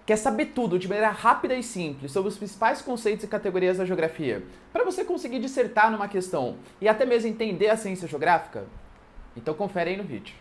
quer saber tudo de maneira rápida e simples sobre os principais conceitos e categorias da geografia, para você conseguir dissertar numa questão e até mesmo entender a ciência geográfica? Então confere aí no vídeo.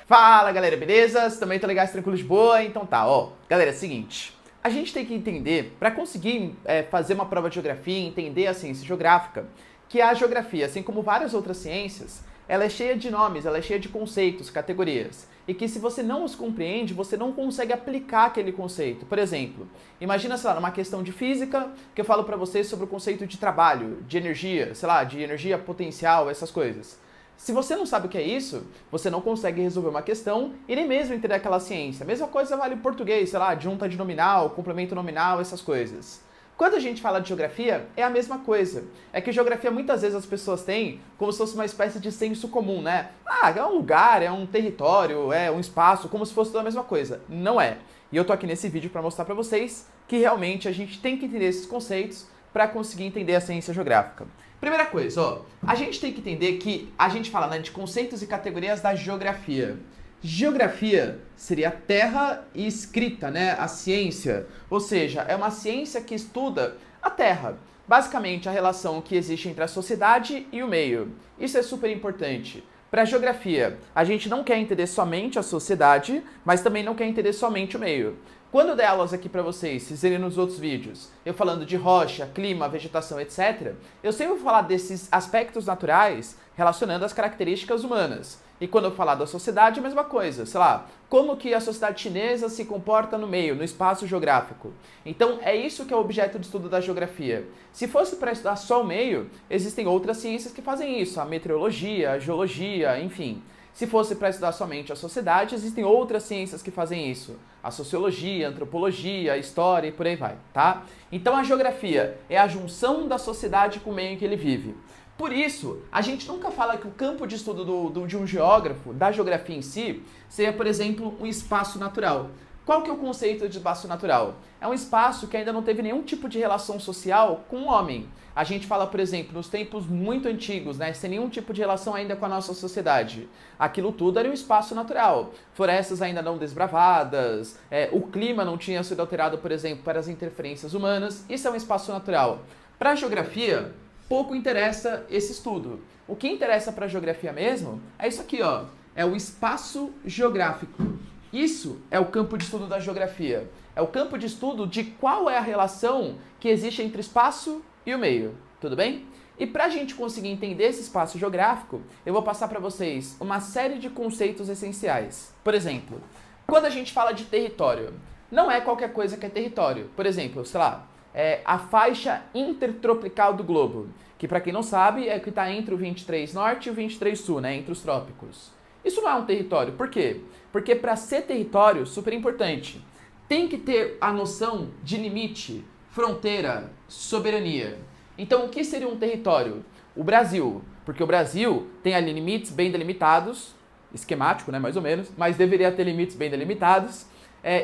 Fala galera, beleza? Também tá legais, tranquilos, de boa? Então tá, ó. Galera, é o seguinte, a gente tem que entender, para conseguir fazer uma prova de geografia, entender a ciência geográfica, que a geografia, assim como várias outras ciências, ela é cheia de nomes, ela é cheia de conceitos, categorias, e que se você não os compreende, você não consegue aplicar aquele conceito. Por exemplo, imagina, sei lá, numa questão de física, que eu falo para vocês sobre o conceito de trabalho, de energia, sei lá, de energia potencial, essas coisas. Se você não sabe o que é isso, você não consegue resolver uma questão e nem mesmo entender aquela ciência. A mesma coisa vale em português, sei lá, adjunta de nominal, complemento nominal, essas coisas. Quando a gente fala de geografia, é a mesma coisa. É que geografia muitas vezes as pessoas têm como se fosse uma espécie de senso comum, né? Ah, é um lugar, é um território, é um espaço, como se fosse toda a mesma coisa. Não é. E eu tô aqui nesse vídeo para mostrar para vocês que realmente a gente tem que entender esses conceitos para conseguir entender a ciência geográfica. Primeira coisa, ó, a gente tem que entender que a gente fala, né, de conceitos e categorias da geografia. Geografia seria a terra e escrita, né, a ciência, ou seja, é uma ciência que estuda a terra, basicamente a relação que existe entre a sociedade e o meio. Isso é super importante. Para a geografia, a gente não quer entender somente a sociedade, mas também não quer entender somente o meio. Quando eu der aulas aqui para vocês, se verem nos outros vídeos, eu falando de rocha, clima, vegetação, etc., eu sempre vou falar desses aspectos naturais relacionando as características humanas. E quando eu falar da sociedade, a mesma coisa, sei lá, como que a sociedade chinesa se comporta no meio, no espaço geográfico. Então é isso que é o objeto de estudo da geografia. Se fosse para estudar só o meio, existem outras ciências que fazem isso, a meteorologia, a geologia, enfim. Se fosse para estudar somente a sociedade, existem outras ciências que fazem isso. A sociologia, a antropologia, a história e por aí vai, tá? Então a geografia é a junção da sociedade com o meio em que ele vive. Por isso, a gente nunca fala que o campo de estudo de um geógrafo, da geografia em si, seria, por exemplo, um espaço natural. Qual que é o conceito de espaço natural? É um espaço que ainda não teve nenhum tipo de relação social com o homem. A gente fala, por exemplo, nos tempos muito antigos, né, sem nenhum tipo de relação ainda com a nossa sociedade. Aquilo tudo era um espaço natural. Florestas ainda não desbravadas, o clima não tinha sido alterado, por exemplo, para as interferências humanas. Isso é um espaço natural. Para a geografia, pouco interessa esse estudo. O que interessa para a geografia mesmo é isso aqui, ó. É o espaço geográfico. Isso é o campo de estudo da geografia. É o campo de estudo de qual é a relação que existe entre espaço e o meio. Tudo bem? E para a gente conseguir entender esse espaço geográfico, eu vou passar para vocês uma série de conceitos essenciais. Por exemplo, quando a gente fala de território, não é qualquer coisa que é território. Por exemplo, sei lá, a faixa intertropical do globo, que para quem não sabe é que está entre o 23 norte e o 23 sul, né, entre os trópicos. Isso não é um território. Por quê? Porque para ser território, super importante, tem que ter a noção de limite, fronteira, soberania. Então, o que seria um território? O Brasil, porque o Brasil tem ali limites bem delimitados, esquemático, né, mais ou menos, mas deveria ter limites bem delimitados.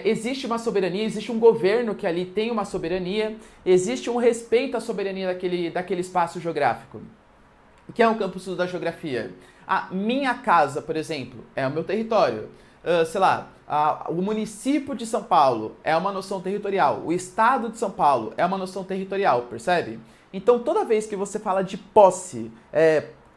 Existe uma soberania, existe um governo que ali tem uma soberania, existe um respeito à soberania daquele espaço geográfico. O que é um campo de estudo da geografia? A minha casa, por exemplo, é o meu território. Sei lá, o município de São Paulo é uma noção territorial. O estado de São Paulo é uma noção territorial, percebe? Então, toda vez que você fala de posse,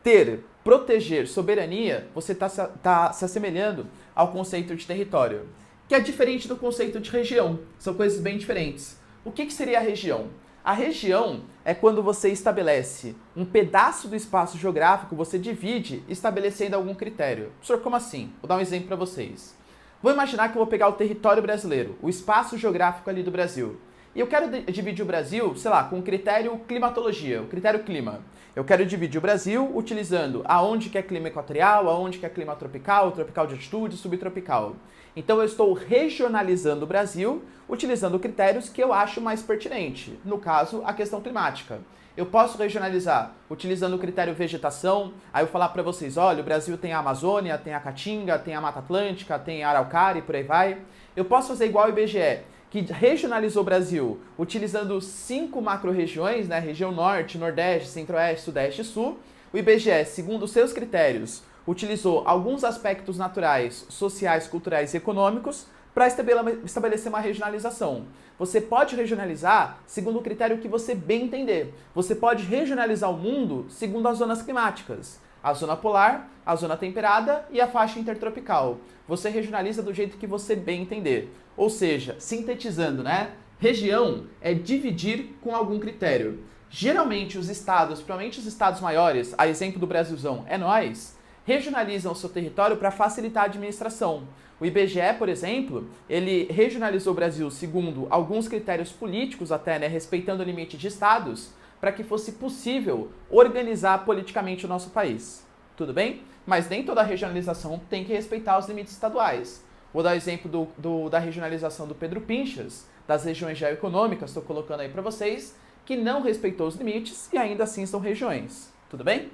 ter, proteger, soberania, você está se assemelhando ao conceito de território, que é diferente do conceito de região. São coisas bem diferentes. O que seria a região? A região é quando você estabelece um pedaço do espaço geográfico, você divide estabelecendo algum critério. Professor, como assim? Vou dar um exemplo para vocês. Vou imaginar que eu vou pegar o território brasileiro, o espaço geográfico ali do Brasil. E eu quero dividir o Brasil, sei lá, com o critério climatologia, o critério clima. Eu quero dividir o Brasil utilizando aonde que é clima equatorial, aonde que é clima tropical, tropical de altitude, subtropical. Então eu estou regionalizando o Brasil utilizando critérios que eu acho mais pertinente. No caso, a questão climática. Eu posso regionalizar utilizando o critério vegetação, aí eu falar para vocês, olha, o Brasil tem a Amazônia, tem a Caatinga, tem a Mata Atlântica, tem a Araucária e por aí vai. Eu posso fazer igual o IBGE, que regionalizou o Brasil utilizando 5 macro-regiões, né? Região Norte, Nordeste, Centro-Oeste, Sudeste e Sul, o IBGE, segundo seus critérios, utilizou alguns aspectos naturais, sociais, culturais e econômicos para estabelecer uma regionalização. Você pode regionalizar segundo o critério que você bem entender. Você pode regionalizar o mundo segundo as zonas climáticas. A zona polar, a zona temperada e a faixa intertropical. Você regionaliza do jeito que você bem entender. Ou seja, sintetizando, né? Região é dividir com algum critério. Geralmente os estados, principalmente os estados maiores, a exemplo do Brasilzão é nós, regionalizam o seu território para facilitar a administração. O IBGE, por exemplo, ele regionalizou o Brasil segundo alguns critérios políticos até, né, respeitando o limite de estados, para que fosse possível organizar politicamente o nosso país. Tudo bem? Mas nem toda regionalização tem que respeitar os limites estaduais. Vou dar o exemplo da regionalização do Pedro Pinchas, das regiões geoeconômicas, estou colocando aí para vocês, que não respeitou os limites e ainda assim são regiões. Tudo bem?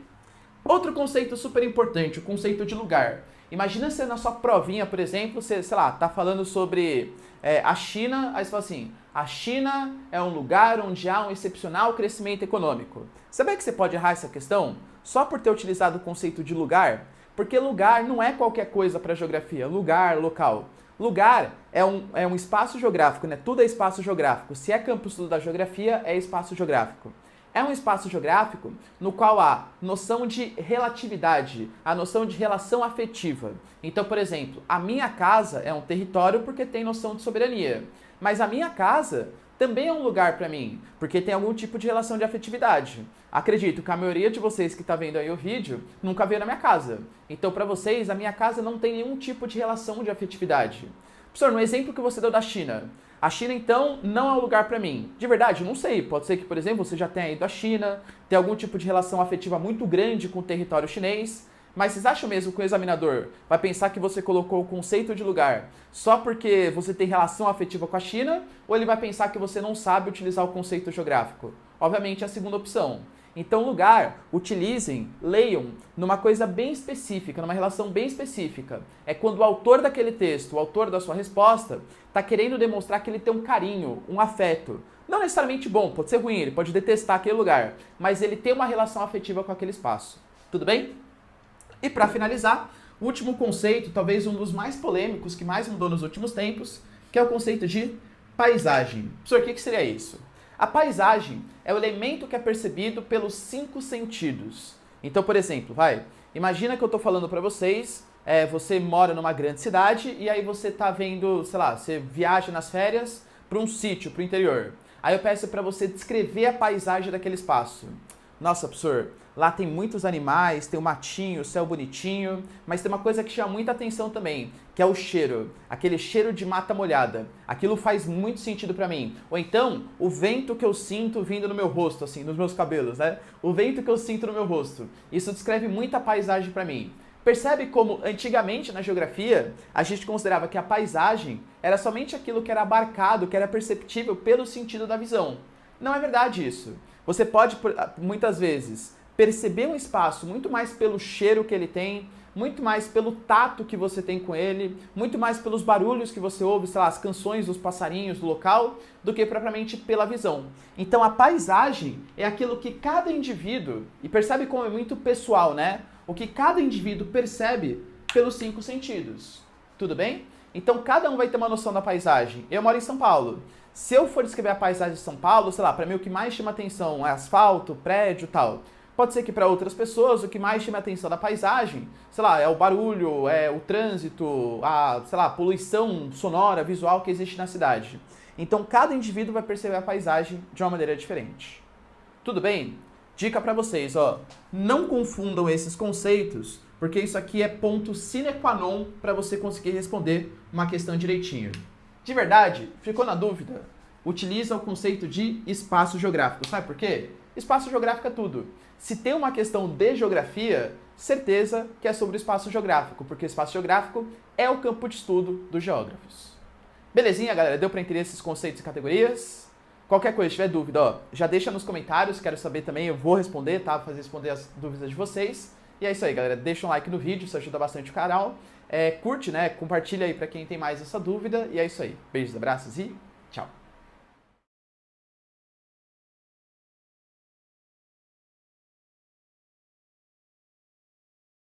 Outro conceito super importante, o conceito de lugar. Imagina se na sua provinha, por exemplo, você, sei lá, tá falando sobre a China, aí você fala assim, a China é um lugar onde há um excepcional crescimento econômico. Sabe que você pode errar essa questão só por ter utilizado o conceito de lugar? Porque lugar não é qualquer coisa para geografia, lugar, local. Lugar é um espaço geográfico, né? Tudo é espaço geográfico. Se é campo estudo da geografia, é espaço geográfico. É um espaço geográfico no qual há noção de relatividade, a noção de relação afetiva. Então, por exemplo, a minha casa é um território porque tem noção de soberania. Mas a minha casa também é um lugar para mim, porque tem algum tipo de relação de afetividade. Acredito que a maioria de vocês que está vendo aí o vídeo nunca veio na minha casa. Então, para vocês, a minha casa não tem nenhum tipo de relação de afetividade. Professor, no exemplo que você deu da China, a China, então, não é um lugar para mim. De verdade, não sei. Pode ser que, por exemplo, você já tenha ido à China, tem algum tipo de relação afetiva muito grande com o território chinês, mas vocês acham mesmo que o examinador vai pensar que você colocou o conceito de lugar só porque você tem relação afetiva com a China, ou ele vai pensar que você não sabe utilizar o conceito geográfico? Obviamente, é a segunda opção. Então, lugar, utilizem, leiam numa coisa bem específica, numa relação bem específica. É quando o autor daquele texto, o autor da sua resposta, está querendo demonstrar que ele tem um carinho, um afeto. Não necessariamente bom, pode ser ruim, ele pode detestar aquele lugar, mas ele tem uma relação afetiva com aquele espaço. Tudo bem? E para finalizar, o último conceito, talvez um dos mais polêmicos, que mais mudou nos últimos tempos, que é o conceito de paisagem. Professor, o que seria isso? A paisagem é o elemento que é percebido pelos 5 sentidos. Então, por exemplo, imagina que eu estou falando para vocês, você mora numa grande cidade e aí você está vendo, sei lá, você viaja nas férias para um sítio, para o interior. Aí eu peço para você descrever a paisagem daquele espaço. Nossa, professor, lá tem muitos animais, tem um matinho, céu bonitinho, mas tem uma coisa que chama muita atenção também, que é o cheiro, aquele cheiro de mata molhada. Aquilo faz muito sentido pra mim. Ou então, o vento que eu sinto vindo no meu rosto, assim, nos meus cabelos, né? O vento que eu sinto no meu rosto. Isso descreve muita paisagem pra mim. Percebe como, antigamente, na geografia, a gente considerava que a paisagem era somente aquilo que era abarcado, que era perceptível pelo sentido da visão. Não é verdade isso. Você pode, muitas vezes, perceber um espaço muito mais pelo cheiro que ele tem, muito mais pelo tato que você tem com ele, muito mais pelos barulhos que você ouve, sei lá, as canções dos passarinhos do local, do que propriamente pela visão. Então a paisagem é aquilo que cada indivíduo, e percebe como é muito pessoal, né? O que cada indivíduo percebe pelos 5 sentidos. Tudo bem? Então cada um vai ter uma noção da paisagem. Eu moro em São Paulo. Se eu for descrever a paisagem de São Paulo, sei lá, para mim o que mais chama atenção é asfalto, prédio e tal. Pode ser que para outras pessoas o que mais chama a atenção da paisagem, sei lá, é o barulho, é o trânsito, a, sei lá, poluição sonora, visual que existe na cidade. Então cada indivíduo vai perceber a paisagem de uma maneira diferente. Tudo bem? Dica para vocês, ó, não confundam esses conceitos, porque isso aqui é ponto sine qua non para você conseguir responder uma questão direitinho. De verdade, ficou na dúvida? Utiliza o conceito de espaço geográfico. Sabe por quê? Espaço geográfico é tudo. Se tem uma questão de geografia, certeza que é sobre o espaço geográfico, porque o espaço geográfico é o campo de estudo dos geógrafos. Belezinha, galera? Deu para entender esses conceitos e categorias? Qualquer coisa, se tiver dúvida, ó, já deixa nos comentários, quero saber também, eu vou responder, tá? Fazer responder as dúvidas de vocês. E é isso aí, galera. Deixa um like no vídeo, isso ajuda bastante o canal. Curte, né? Compartilha aí para quem tem mais essa dúvida. E é isso aí. Beijos, abraços e tchau!